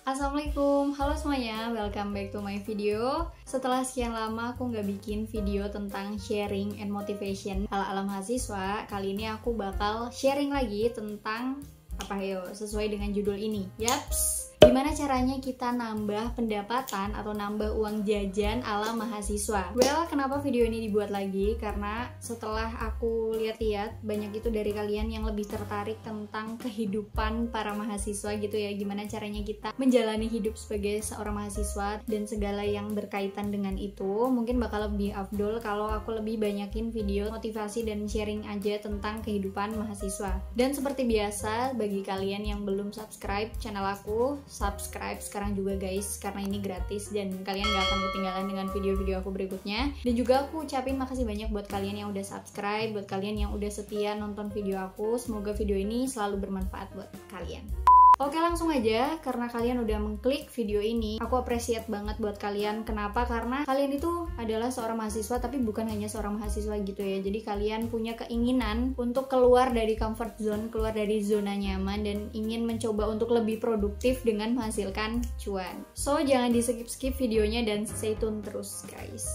Assalamualaikum, halo semuanya, welcome back to my video. Setelah sekian lama aku nggak bikin video tentang sharing and motivation ala-ala mahasiswa, kali ini aku bakal sharing lagi tentang apa yo, sesuai dengan judul ini. Yaps, gimana caranya kita nambah pendapatan atau nambah uang jajan ala mahasiswa. Well, kenapa video ini dibuat lagi? Karena setelah aku lihat-lihat, banyak itu dari kalian yang lebih tertarik tentang kehidupan para mahasiswa gitu ya. Gimana caranya kita menjalani hidup sebagai seorang mahasiswa dan segala yang berkaitan dengan itu. Mungkin bakal lebih afdol kalau aku lebih banyakin video motivasi dan sharing aja tentang kehidupan mahasiswa. Dan seperti biasa, bagi kalian yang belum subscribe channel aku, subscribe sekarang juga guys, karena ini gratis dan kalian gak akan ketinggalan dengan video-video aku berikutnya. Dan juga aku ucapin makasih banyak buat kalian yang udah subscribe, buat kalian yang udah setia nonton video aku. Semoga video ini selalu bermanfaat buat kalian. Oke, langsung aja, karena kalian udah mengklik video ini, aku appreciate banget buat kalian. Kenapa? Karena kalian itu adalah seorang mahasiswa, tapi bukan hanya seorang mahasiswa gitu ya. Jadi kalian punya keinginan untuk keluar dari comfort zone, keluar dari zona nyaman, dan ingin mencoba untuk lebih produktif dengan menghasilkan cuan. So, jangan di skip-skip videonya dan stay tune terus guys.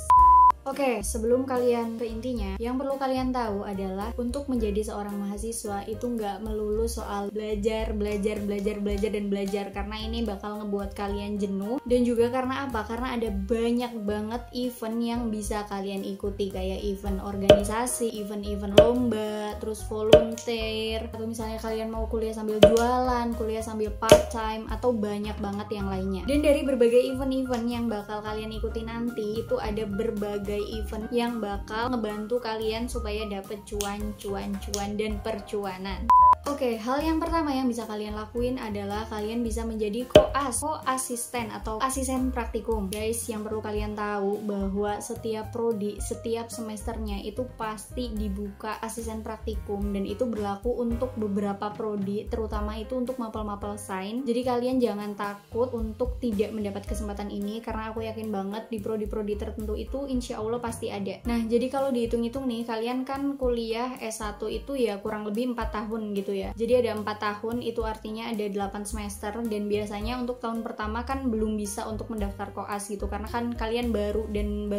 Oke, sebelum kalian ke intinya, yang perlu kalian tahu adalah untuk menjadi seorang mahasiswa itu nggak melulu soal belajar, dan belajar, karena ini bakal ngebuat kalian jenuh. Dan juga karena apa? Karena ada banyak banget event yang bisa kalian ikuti, kayak event organisasi, event lomba, terus volunteer, atau misalnya kalian mau kuliah sambil jualan, kuliah sambil part time, atau banyak banget yang lainnya. Dan dari berbagai event-event yang bakal kalian ikuti nanti, itu ada berbagai event yang bakal ngebantu kalian supaya dapet cuan dan percuanan. Oke, hal yang pertama yang bisa kalian lakuin adalah kalian bisa menjadi koasisten atau asisten praktikum. Guys, yang perlu kalian tahu bahwa setiap prodi, setiap semesternya itu pasti dibuka asisten praktikum, dan itu berlaku untuk beberapa prodi, terutama itu untuk mapel-mapel sains. Jadi kalian jangan takut untuk tidak mendapat kesempatan ini, karena aku yakin banget di prodi-prodi tertentu itu insya Allah pasti ada. Nah, jadi kalau dihitung-hitung nih, kalian kan kuliah S1 itu ya kurang lebih 4 tahun gitu ya. Jadi ada 4 tahun, itu artinya ada 8 semester, dan biasanya untuk tahun pertama kan belum bisa untuk mendaftar koas gitu, karena kan kalian baru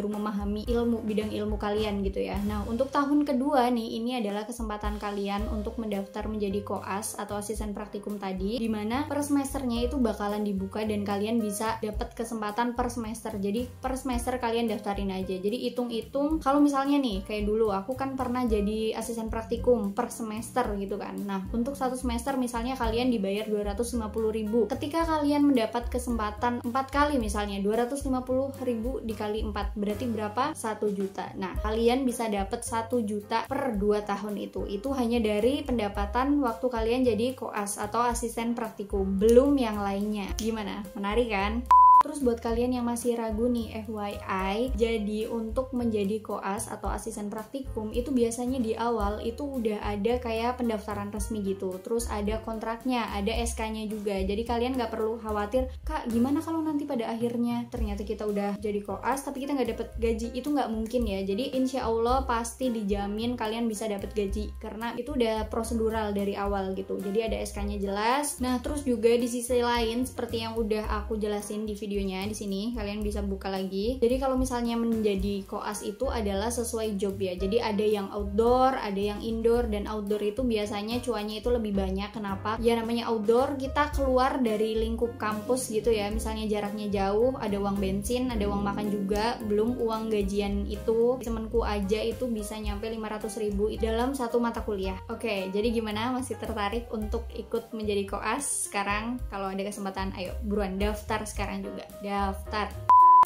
memahami bidang ilmu kalian gitu ya. Nah, untuk tahun kedua nih, ini adalah kesempatan kalian untuk mendaftar menjadi koas atau asisten praktikum tadi, dimana per semesternya itu bakalan dibuka dan kalian bisa dapat kesempatan per semester. Jadi per semester kalian daftarin aja. Jadi hitung-hitung, kalau misalnya nih kayak dulu aku kan pernah jadi asisten praktikum per semester gitu kan. Nah, untuk satu semester misalnya kalian dibayar 250.000. Ketika kalian mendapat kesempatan 4 kali, misalnya 250.000 dikali 4 berarti berapa? 1 juta. Nah, kalian bisa dapat 1 juta per 2 tahun itu. Itu hanya dari pendapatan waktu kalian jadi koas atau asisten praktikum, belum yang lainnya. Gimana? Menarik kan? Terus buat kalian yang masih ragu nih, FYI, jadi untuk menjadi koas atau asisten praktikum itu biasanya di awal itu udah ada kayak pendaftaran resmi gitu, terus ada kontraknya, ada SK-nya juga. Jadi kalian nggak perlu khawatir, kak gimana kalau nanti pada akhirnya ternyata kita udah jadi koas tapi kita nggak dapet gaji. Itu nggak mungkin ya. Jadi insya Allah pasti dijamin kalian bisa dapet gaji, karena itu udah prosedural dari awal gitu. Jadi ada SK-nya jelas. Nah, terus juga di sisi lain, seperti yang udah aku jelasin di videonya di sini, kalian bisa buka lagi. Jadi kalau misalnya menjadi koas itu adalah sesuai job ya. Jadi ada yang outdoor, ada yang indoor, dan outdoor itu biasanya cuannya itu lebih banyak. Kenapa? Ya namanya outdoor, kita keluar dari lingkup kampus gitu ya. Misalnya jaraknya jauh, ada uang bensin, ada uang makan juga, belum uang gajian itu. Temenku aja itu bisa nyampe 500.000 dalam satu mata kuliah. Oke, jadi gimana? Masih tertarik untuk ikut menjadi koas? Sekarang kalau ada kesempatan, ayo buruan daftar sekarang juga. Daftar.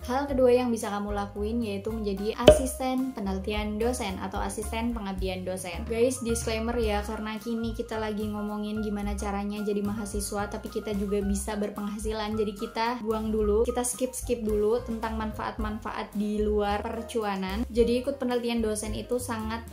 Hal kedua yang bisa kamu lakuin yaitu menjadi asisten penelitian dosen atau asisten pengabdian dosen. Guys, disclaimer ya, karena kini kita lagi ngomongin gimana caranya jadi mahasiswa tapi kita juga bisa berpenghasilan. Jadi kita buang dulu, kita skip dulu tentang manfaat-manfaat di luar percuanan. Jadi ikut penelitian dosen itu sangat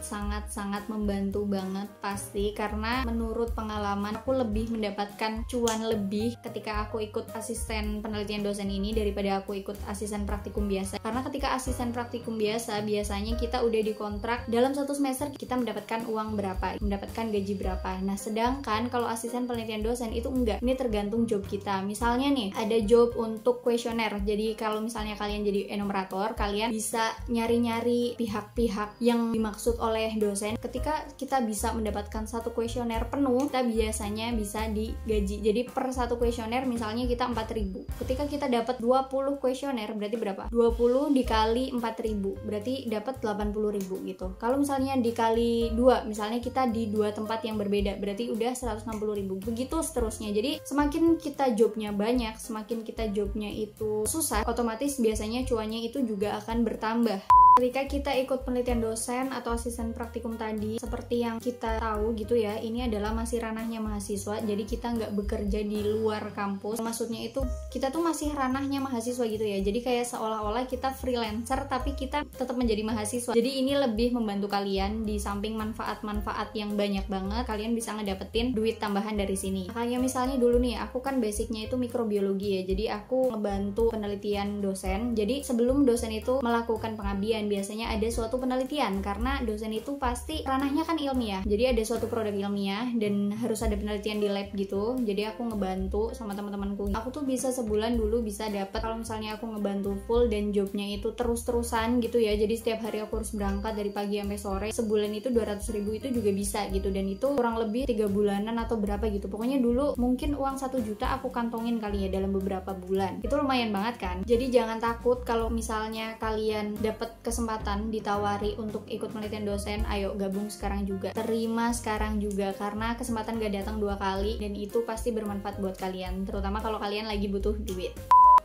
membantu banget pasti, karena menurut pengalaman aku lebih mendapatkan cuan lebih ketika aku ikut asisten penelitian dosen ini daripada aku ikut asisten asisten praktikum biasa. Karena ketika asisten praktikum biasa, biasanya kita udah dikontrak dalam 1 semester kita mendapatkan uang berapa, mendapatkan gaji berapa. Nah, sedangkan kalau asisten penelitian dosen itu enggak. Ini tergantung job kita. Misalnya nih, ada job untuk kuesioner. Jadi kalau misalnya kalian jadi enumerator, kalian bisa nyari-nyari pihak-pihak yang dimaksud oleh dosen. Ketika kita bisa mendapatkan 1 kuesioner penuh, kita biasanya bisa digaji. Jadi per 1 kuesioner misalnya kita 4.000. Ketika kita dapat 20 kuesioner berarti berapa? 20 dikali 4.000 berarti dapat 80.000 gitu. Kalau misalnya dikali 2, misalnya kita di 2 tempat yang berbeda, berarti udah 160.000. Begitu seterusnya. Jadi semakin kita jobnya banyak, semakin kita jobnya itu susah, otomatis biasanya cuannya itu juga akan bertambah. Ketika kita ikut penelitian dosen atau asisten praktikum tadi, seperti yang kita tahu gitu ya, ini adalah masih ranahnya mahasiswa, jadi kita nggak bekerja di luar kampus. Maksudnya itu kita tuh masih ranahnya mahasiswa gitu ya, jadi kayak seolah-olah kita freelancer tapi kita tetap menjadi mahasiswa. Jadi ini lebih membantu kalian, di samping manfaat-manfaat yang banyak banget, kalian bisa ngedapetin duit tambahan dari sini. Kayak misalnya dulu nih, aku kan basicnya itu mikrobiologi ya, jadi aku ngebantu penelitian dosen. Jadi sebelum dosen itu melakukan pengabdian, biasanya ada suatu penelitian, karena dosen itu pasti ranahnya kan ilmiah, jadi ada suatu produk ilmiah dan harus ada penelitian di lab gitu. Jadi aku ngebantu sama teman-temanku. Aku tuh bisa sebulan dulu bisa dapat, kalau misalnya aku ngebantu full dan jobnya itu terus-terusan gitu ya, jadi setiap hari aku harus berangkat dari pagi sampai sore, sebulan itu 200.000 itu juga bisa gitu. Dan itu kurang lebih 3 bulanan atau berapa gitu. Pokoknya dulu mungkin uang 1 juta aku kantongin kali ya dalam beberapa bulan. Itu lumayan banget kan. Jadi jangan takut kalau misalnya kalian dapat kesempatan ditawari untuk ikut penelitian dosen, ayo gabung sekarang juga, terima sekarang juga, karena kesempatan gak datang 2 kali dan itu pasti bermanfaat buat kalian, terutama kalau kalian lagi butuh duit.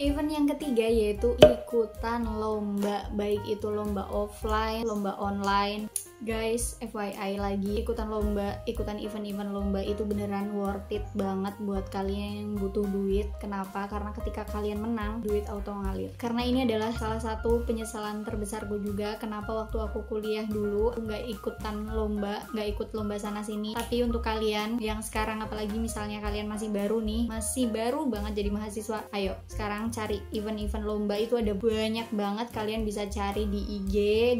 Event yang ketiga yaitu ikutan lomba, baik itu lomba offline, lomba online. Guys, FYI lagi, ikutan lomba, ikutan event-event lomba itu beneran worth it banget buat kalian yang butuh duit. Kenapa? Karena ketika kalian menang, duit auto ngalir. Karena ini adalah salah satu penyesalan terbesarku juga, kenapa waktu aku kuliah dulu nggak ikutan lomba, nggak ikut lomba sana sini. Tapi untuk kalian yang sekarang, apalagi misalnya kalian masih baru nih, masih baru banget jadi mahasiswa, ayo sekarang cari event-event lomba. Itu ada banyak banget, kalian bisa cari di IG,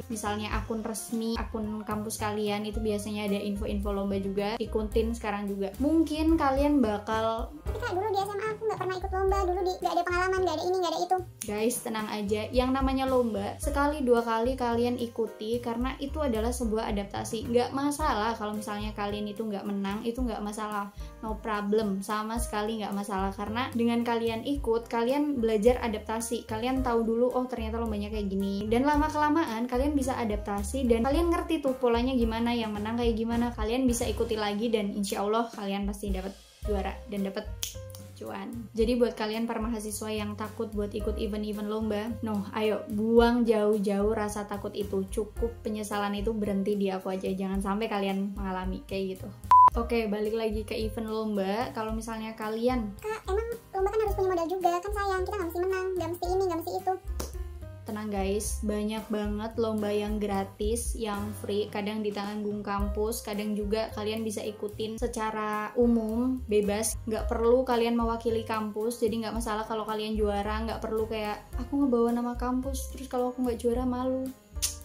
misalnya akun resmi, akun kampus kalian itu biasanya ada info-info lomba juga. Ikutin sekarang juga, mungkin kalian bakal, tapi kak dulu di SMA aku nggak pernah ikut lomba, dulu nggak ada pengalaman, nggak ada ini, nggak ada itu. Guys, tenang aja, yang namanya lomba sekali 2 kali kalian ikuti, karena itu adalah sebuah adaptasi. Nggak masalah kalau misalnya kalian itu nggak menang, itu nggak masalah, no problem, sama sekali nggak masalah. Karena dengan kalian ikut, kalian belajar adaptasi, kalian tahu dulu, oh ternyata lombanya kayak gini, dan lama kelamaan kalian bisa adaptasi dan kalian ngerti tuh polanya gimana, yang menang kayak gimana, kalian bisa ikuti lagi dan insya Allah kalian pasti dapat juara dan dapat cuan. Jadi buat kalian para mahasiswa yang takut buat ikut event-event lomba, ayo buang jauh-jauh rasa takut itu. Cukup penyesalan itu berhenti di aku aja, jangan sampai kalian mengalami kayak gitu. Oke, balik lagi ke event lomba. Kalau misalnya kalian, kak emang lomba kan harus punya modal juga, kan sayang, kita nggak mesti menang, nggak mesti ini, nggak mesti itu. tenang guys, banyak banget lomba yang gratis, yang free, kadang ditanggung kampus, kadang juga kalian bisa ikutin secara umum, bebas, nggak perlu kalian mewakili kampus. Jadi nggak masalah kalau kalian juara, nggak perlu kayak aku ngebawa nama kampus terus kalau aku nggak juara malu.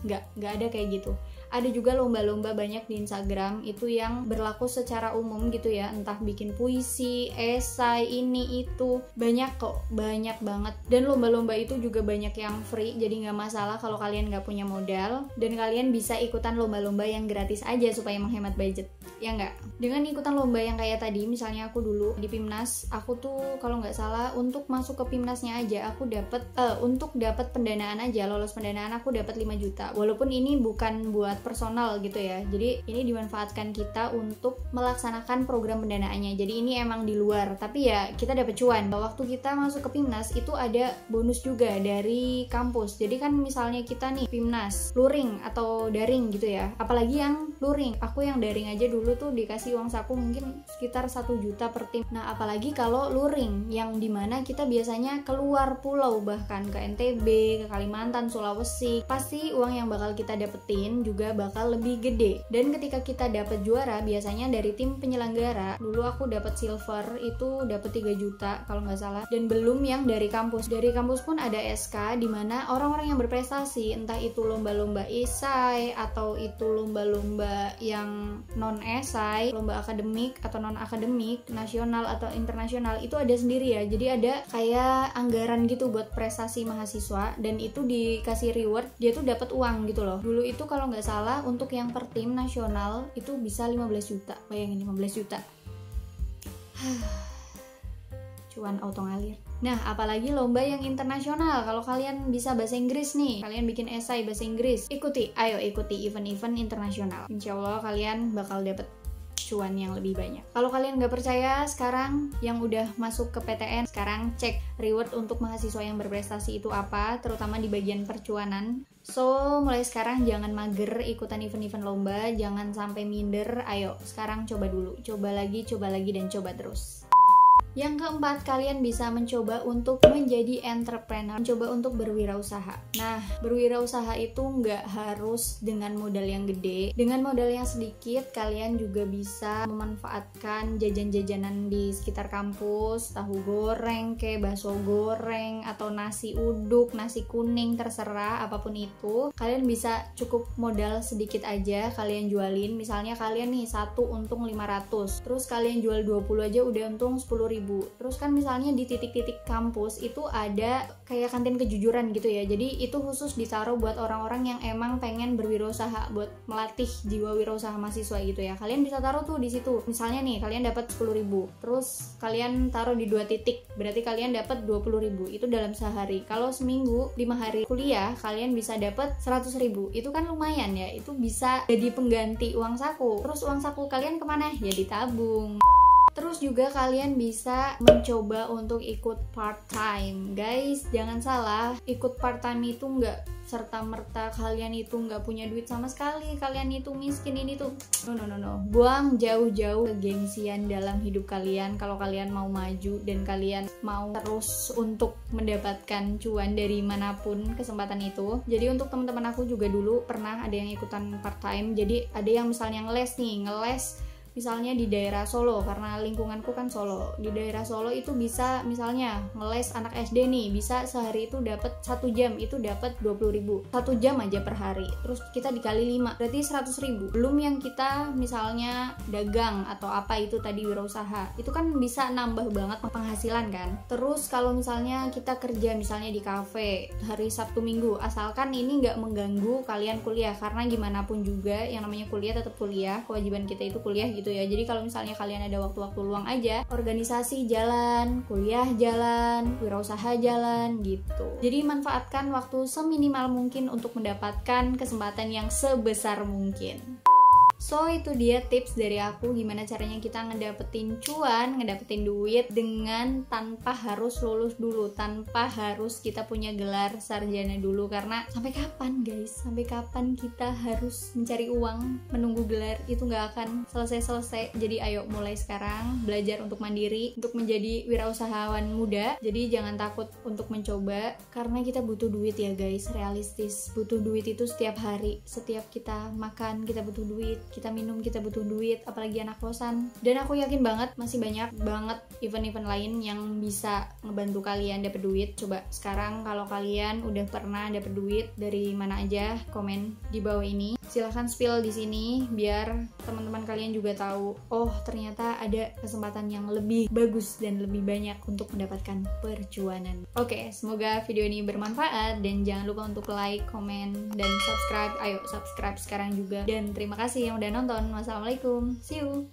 Nggak ada kayak gitu. Ada juga lomba-lomba banyak di Instagram itu yang berlaku secara umum gitu ya, entah bikin puisi, esai, ini itu, banyak kok, banyak banget. Dan lomba-lomba itu juga banyak yang free, jadi nggak masalah kalau kalian nggak punya modal, dan kalian bisa ikutan lomba-lomba yang gratis aja supaya menghemat budget, ya nggak? Dengan ikutan lomba yang kayak tadi, misalnya aku dulu di PIMNAS, aku tuh kalau nggak salah untuk masuk ke PIMNASnya aja aku dapat untuk dapat pendanaan aja, lolos pendanaan aku dapat 5 juta. Walaupun ini bukan buat personal gitu ya, jadi ini dimanfaatkan kita untuk melaksanakan program pendanaannya. Jadi ini emang di luar, tapi ya kita dapat cuan. Waktu kita masuk ke PIMNAS itu ada bonus juga dari kampus. Jadi kan misalnya kita nih PIMNAS luring atau daring gitu ya, apalagi yang luring, aku yang daring aja 2 dulu tuh dikasih uang saku mungkin sekitar 1 juta per tim. Nah apalagi kalau luring yang dimana kita biasanya keluar pulau, bahkan ke NTB, ke Kalimantan, Sulawesi, pasti uang yang bakal kita dapetin juga bakal lebih gede. Dan ketika kita dapet juara, biasanya dari tim penyelenggara, dulu aku dapet silver itu dapet 3 juta kalau nggak salah, dan belum yang dari kampus. Dari kampus pun ada SK dimana orang-orang yang berprestasi, entah itu lomba-lomba esai atau itu lomba-lomba yang non esai, lomba akademik atau non akademik, nasional atau internasional, itu ada sendiri ya. Jadi ada kayak anggaran gitu buat prestasi mahasiswa, dan itu dikasih reward, dia tuh dapat uang gitu loh. Dulu itu kalau nggak salah untuk yang per tim nasional itu bisa 15 juta. Bayangin 15 juta. Cuan auto ngalir. Nah, apalagi lomba yang internasional. Kalau kalian bisa bahasa Inggris nih, kalian bikin esai bahasa Inggris, ikuti event-event internasional. Insya Allah kalian bakal dapet cuan yang lebih banyak. Kalau kalian nggak percaya, sekarang yang udah masuk ke PTN, sekarang cek reward untuk mahasiswa yang berprestasi itu apa, terutama di bagian percuanan. So, mulai sekarang jangan mager ikutan event-event lomba, jangan sampai minder. Ayo, sekarang coba dulu, coba lagi, dan coba terus. Yang keempat, kalian bisa mencoba untuk menjadi entrepreneur, mencoba untuk berwirausaha. Nah, berwirausaha itu nggak harus dengan modal yang gede. Dengan modal yang sedikit, kalian juga bisa memanfaatkan jajan-jajanan di sekitar kampus, tahu goreng, bakso goreng, atau nasi uduk, nasi kuning, terserah apapun itu. Kalian bisa cukup modal sedikit aja, kalian jualin. Misalnya kalian nih satu untung 500, terus kalian jual 20 aja udah untung 10.000. Terus kan misalnya di titik-titik kampus itu ada kayak kantin kejujuran gitu ya, jadi itu khusus ditaruh buat orang-orang yang emang pengen berwirausaha, buat melatih jiwa wirausaha mahasiswa gitu ya. Kalian bisa taruh tuh di situ. Misalnya nih kalian dapat 10.000, terus kalian taruh di 2 titik, berarti kalian dapat 20.000 itu dalam sehari. Kalau seminggu 5 hari kuliah kalian bisa dapat 100.000, itu kan lumayan ya, itu bisa jadi pengganti uang saku. Terus uang saku kalian kemana? Ya ditabung. Terus juga kalian bisa mencoba untuk ikut part-time. Guys, jangan salah, ikut part-time itu nggak serta-merta kalian itu nggak punya duit sama sekali, kalian itu miskin, ini tuh no. Buang jauh-jauh kegengsian dalam hidup kalian kalau kalian mau maju dan kalian mau terus untuk mendapatkan cuan dari manapun kesempatan itu. Jadi untuk teman-teman aku juga dulu pernah ada yang ikutan part-time. Jadi ada yang misalnya ngeles misalnya di daerah Solo, karena lingkunganku kan Solo. Di daerah Solo itu bisa misalnya ngeles anak SD nih, bisa sehari itu dapat 1 jam itu dapat 20.000. 1 jam aja per hari. Terus kita dikali 5, berarti 100.000. Belum yang kita misalnya dagang atau apa itu tadi wirausaha. Itu kan bisa nambah banget penghasilan kan. Terus kalau misalnya kita kerja misalnya di kafe hari Sabtu Minggu, asalkan ini nggak mengganggu kalian kuliah, karena gimana pun juga yang namanya kuliah tetap kuliah, kewajiban kita itu kuliah gitu ya. Jadi kalau misalnya kalian ada waktu-waktu luang aja, organisasi jalan, kuliah jalan, wirausaha jalan gitu. Jadi manfaatkan waktu seminimal mungkin untuk mendapatkan kesempatan yang sebesar mungkin. So itu dia tips dari aku gimana caranya kita ngedapetin cuan, ngedapetin duit dengan tanpa harus lulus dulu, tanpa harus kita punya gelar sarjana dulu. Karena sampai kapan guys, sampai kapan kita harus mencari uang menunggu gelar, itu gak akan selesai-selesai. Jadi ayo mulai sekarang belajar untuk mandiri, untuk menjadi wirausahawan muda. Jadi jangan takut untuk mencoba, karena kita butuh duit ya guys, realistis. Butuh duit itu setiap hari, setiap kita makan kita butuh duit, kita minum kita butuh duit, apalagi anak kosan. Dan aku yakin banget masih banyak banget event-event lain yang bisa ngebantu kalian dapet duit. Coba sekarang kalau kalian udah pernah dapet duit dari mana aja, komen di bawah ini. Silahkan spill di sini biar teman-teman kalian juga tahu, oh ternyata ada kesempatan yang lebih bagus dan lebih banyak untuk mendapatkan percuanan. Oke, semoga video ini bermanfaat dan jangan lupa untuk like, komen, dan subscribe. Ayo subscribe sekarang juga. Dan terima kasih yang udah nonton. Wassalamualaikum, see you.